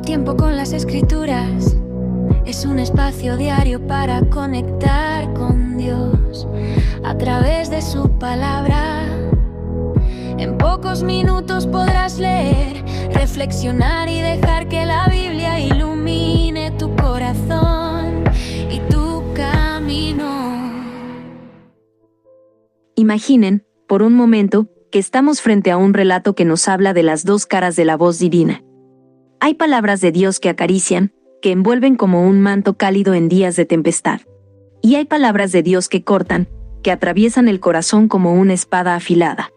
Tiempo con las escrituras es un espacio diario para conectar con Dios a través de su palabra. En pocos minutos podrás leer, reflexionar y dejar que la Biblia ilumine tu corazón y tu camino. Imaginen, por un momento, que estamos frente a un relato que nos habla de las dos caras de la voz divina. Hay palabras de Dios que acarician, que envuelven como un manto cálido en días de tempestad. Y hay palabras de Dios que cortan, que atraviesan el corazón como una espada afilada.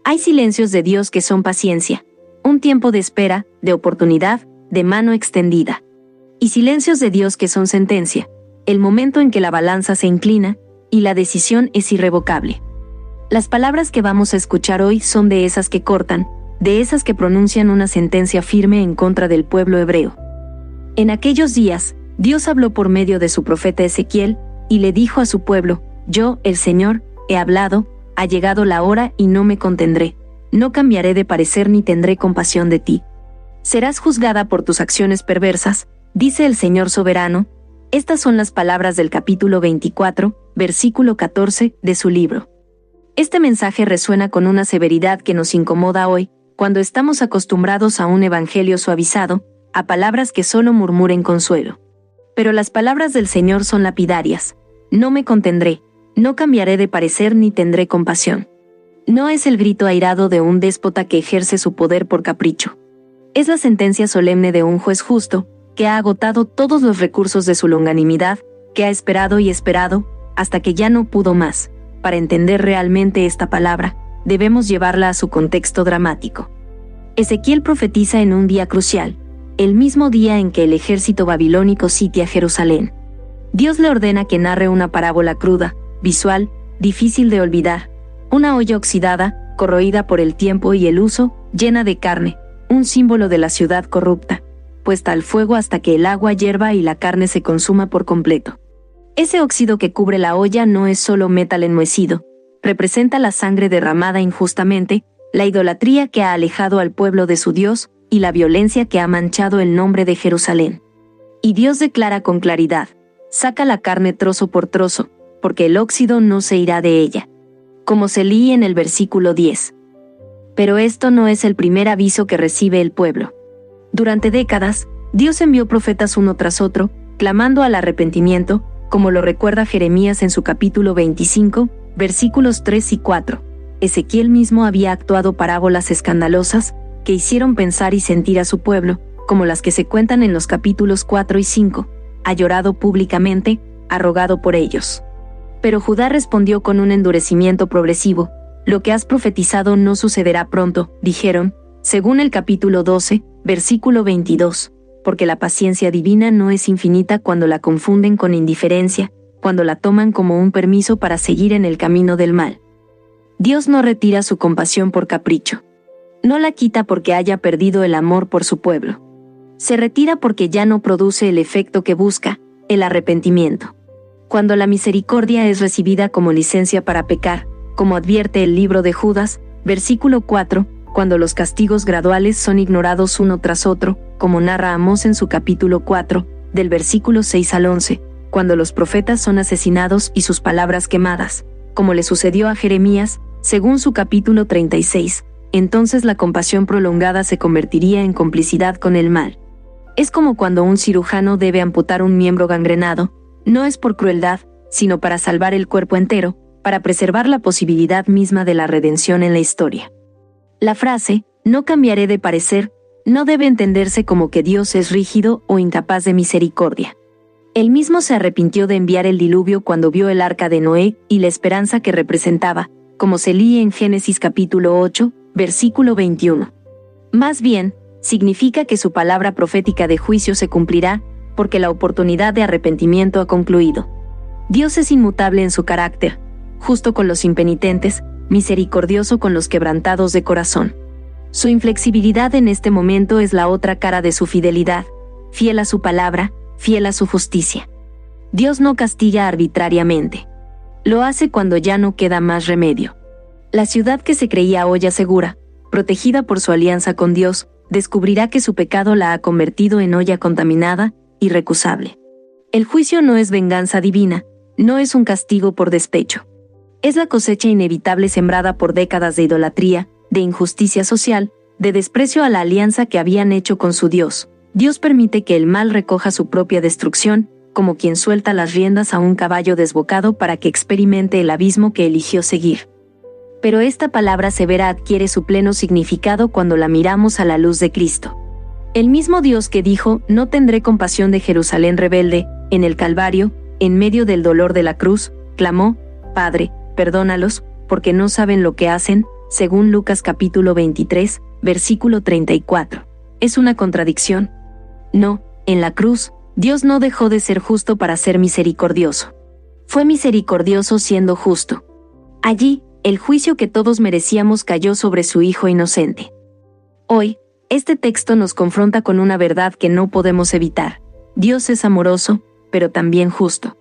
Hay silencios de Dios que son paciencia, un tiempo de espera, de oportunidad, de mano extendida. Y silencios de Dios que son sentencia, el momento en que la balanza se inclina y la decisión es irrevocable. Las palabras que vamos a escuchar hoy son de esas que cortan, de esas que pronuncian una sentencia firme en contra del pueblo hebreo. En aquellos días, Dios habló por medio de su profeta Ezequiel, y le dijo a su pueblo: Yo, el Señor, he hablado, ha llegado la hora y no me contendré, no cambiaré de parecer ni tendré compasión de ti. Serás juzgada por tus acciones perversas, dice el Señor soberano. Estas son las palabras del capítulo 24, versículo 14, de su libro. Este mensaje resuena con una severidad que nos incomoda hoy, cuando estamos acostumbrados a un evangelio suavizado, a palabras que solo murmuren consuelo. Pero las palabras del Señor son lapidarias. No me contendré, no cambiaré de parecer ni tendré compasión. No es el grito airado de un déspota que ejerce su poder por capricho. Es la sentencia solemne de un juez justo, que ha agotado todos los recursos de su longanimidad, que ha esperado y esperado, hasta que ya no pudo más. Para entender realmente esta palabra, debemos llevarla a su contexto dramático. Ezequiel profetiza en un día crucial, el mismo día en que el ejército babilónico sitia Jerusalén. Dios le ordena que narre una parábola cruda, visual, difícil de olvidar, una olla oxidada, corroída por el tiempo y el uso, llena de carne, un símbolo de la ciudad corrupta, puesta al fuego hasta que el agua hierva y la carne se consuma por completo. Ese óxido que cubre la olla no es solo metal enmohecido, representa la sangre derramada injustamente, la idolatría que ha alejado al pueblo de su Dios y la violencia que ha manchado el nombre de Jerusalén. Y Dios declara con claridad: saca la carne trozo por trozo, porque el óxido no se irá de ella. Como se lee en el versículo 10. Pero esto no es el primer aviso que recibe el pueblo. Durante décadas, Dios envió profetas uno tras otro, clamando al arrepentimiento, como lo recuerda Jeremías en su capítulo 25, versículos 3 y 4. Ezequiel mismo había actuado parábolas escandalosas, que hicieron pensar y sentir a su pueblo, como las que se cuentan en los capítulos 4 y 5. Ha llorado públicamente, ha rogado por ellos. Pero Judá respondió con un endurecimiento progresivo: lo que has profetizado no sucederá pronto, dijeron, según el capítulo 12, versículo 22. Porque la paciencia divina no es infinita cuando la confunden con indiferencia, cuando la toman como un permiso para seguir en el camino del mal. Dios no retira su compasión por capricho. No la quita porque haya perdido el amor por su pueblo. Se retira porque ya no produce el efecto que busca, el arrepentimiento. Cuando la misericordia es recibida como licencia para pecar, como advierte el libro de Judas, versículo 4, cuando los castigos graduales son ignorados uno tras otro, como narra Amós en su capítulo 4, del versículo 6 al 11, cuando los profetas son asesinados y sus palabras quemadas, como le sucedió a Jeremías, según su capítulo 36, entonces la compasión prolongada se convertiría en complicidad con el mal. Es como cuando un cirujano debe amputar un miembro gangrenado, no es por crueldad, sino para salvar el cuerpo entero, para preservar la posibilidad misma de la redención en la historia. La frase, no cambiaré de parecer, no debe entenderse como que Dios es rígido o incapaz de misericordia. Él mismo se arrepintió de enviar el diluvio cuando vio el arca de Noé y la esperanza que representaba, como se lee en Génesis capítulo 8, versículo 21. Más bien, significa que su palabra profética de juicio se cumplirá, porque la oportunidad de arrepentimiento ha concluido. Dios es inmutable en su carácter, justo con los impenitentes, misericordioso con los quebrantados de corazón. Su inflexibilidad en este momento es la otra cara de su fidelidad, fiel a su palabra, fiel a su justicia. Dios no castiga arbitrariamente. Lo hace cuando ya no queda más remedio. La ciudad que se creía olla segura, protegida por su alianza con Dios, descubrirá que su pecado la ha convertido en olla contaminada, irrecusable. El juicio no es venganza divina, no es un castigo por despecho. Es la cosecha inevitable sembrada por décadas de idolatría, de injusticia social, de desprecio a la alianza que habían hecho con su Dios. Dios permite que el mal recoja su propia destrucción, como quien suelta las riendas a un caballo desbocado para que experimente el abismo que eligió seguir. Pero esta palabra severa adquiere su pleno significado cuando la miramos a la luz de Cristo. El mismo Dios que dijo, no tendré compasión de Jerusalén rebelde, en el Calvario, en medio del dolor de la cruz, clamó, Padre, perdónalos, porque no saben lo que hacen, según Lucas capítulo 23, versículo 34. ¿Es una contradicción? No, en la cruz, Dios no dejó de ser justo para ser misericordioso. Fue misericordioso siendo justo. Allí, el juicio que todos merecíamos cayó sobre su Hijo inocente. Hoy, este texto nos confronta con una verdad que no podemos evitar. Dios es amoroso, pero también justo.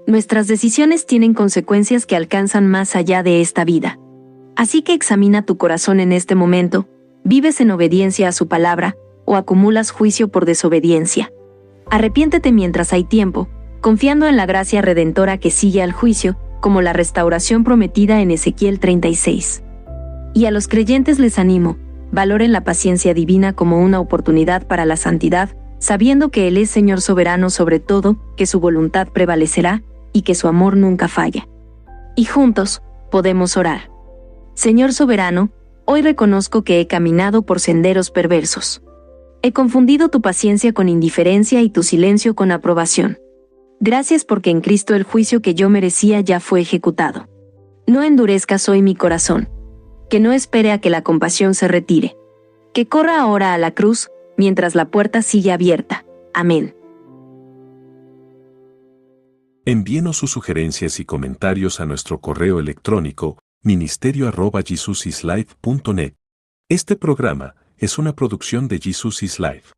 Nuestras decisiones tienen consecuencias que alcanzan más allá de esta vida. Así que examina tu corazón en este momento, ¿vives en obediencia a su palabra, o acumulas juicio por desobediencia? Arrepiéntete mientras hay tiempo, confiando en la gracia redentora que sigue al juicio, como la restauración prometida en Ezequiel 36. Y a los creyentes les animo, valoren la paciencia divina como una oportunidad para la santidad, sabiendo que Él es Señor soberano sobre todo, que su voluntad prevalecerá, y que su amor nunca falla. Y juntos, podemos orar. Señor soberano, hoy reconozco que he caminado por senderos perversos. He confundido tu paciencia con indiferencia y tu silencio con aprobación. Gracias porque en Cristo el juicio que yo merecía ya fue ejecutado. No endurezcas hoy mi corazón. Que no espere a que la compasión se retire. Que corra ahora a la cruz, mientras la puerta sigue abierta. Amén. Envíenos sus sugerencias y comentarios a nuestro correo electrónico ministerio@jesusislife.net. Este programa es una producción de Jesus is Life.